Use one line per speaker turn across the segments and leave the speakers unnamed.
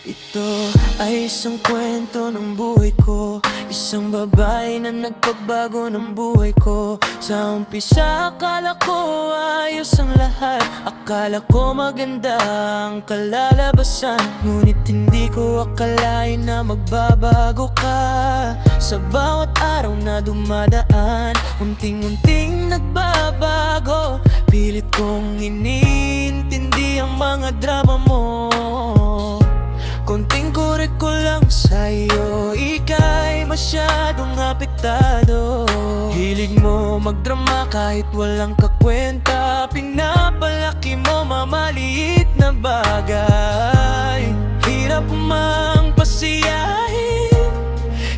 Ito ay isang kwento ng buhay ko, isang babae na nagpabago ng buhay ko. Sa umpisa akala ko ayos ang lahat, akala ko maganda ang kalalabasan. Ngunit hindi ko akalain na magbabago ka. Sa bawat araw na dumadaan, unting-unting nagbabago. Pilit kong iniintindi ang mga drama mo. Konting korek ko lang sa'yo, ika'y masyadong apektado. Hilig mo magdrama kahit walang kakwenta, pinapalaki mo mamaliit na bagay. Hirap mang pasiyahin,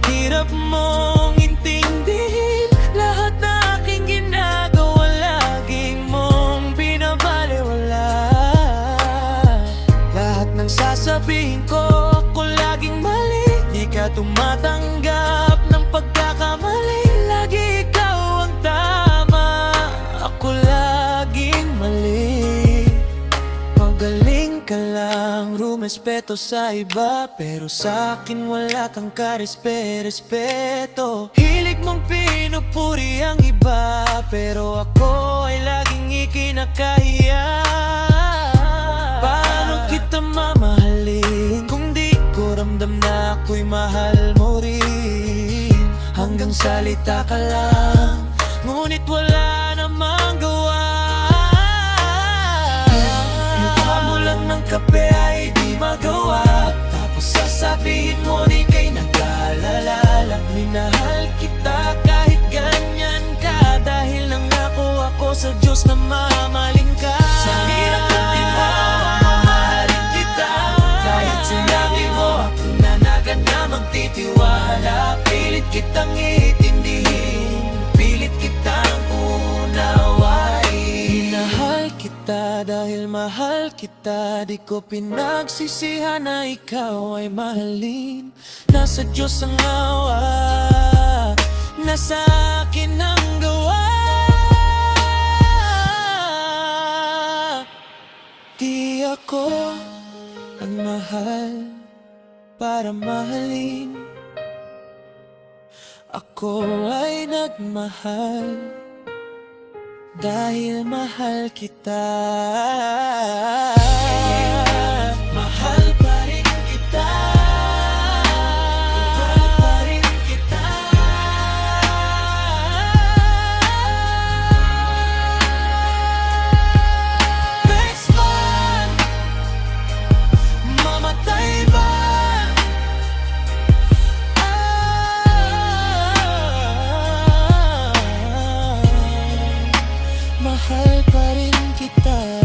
hirap mong intindihin lahat na aking ginagawa, laging mong binabalewala. Lahat ng sasabihin ko, ako laging mali. Di ka tumatanggap ng pagkakamali. Lagi ikaw ang tama, ako laging mali. Magaling ka lang rumespeto sa iba, pero sa akin wala kang karespe-respeto. Hilig mong pinupuri ang iba, pero ako ay laging ikinakahiya. Paano kita mamahalin kung di ko ramdam na ako'y mahal mo rin? Hanggang salita ka lang, ngunit wala namang gawa. Mukha mo lang ng kape ay di magawa, tapos sasabihin mo di kay nag-aalala. Minahal kita kahit ganyan ka, dahil nangako ako sa Diyos na mamahalin ka. Sa hirap at tinawa, mamahalin kita. Kahit sinabi mo ako na naga na magtitiwala. Pilit kitang itindihin, pilit kitang unawain. Minahal kita dahil mahal kita, di ko pinagsisihan na ikaw ay mahalin. Nasa Diyos ang awa, nasa akin ang gawa. Di ako ang mahal para mahalin, ako ay nagmahal dahil mahal kita. Mahal pa rin kita, mahal pa rin kita. Next month, mamatay ba? Mahal pa rin kita.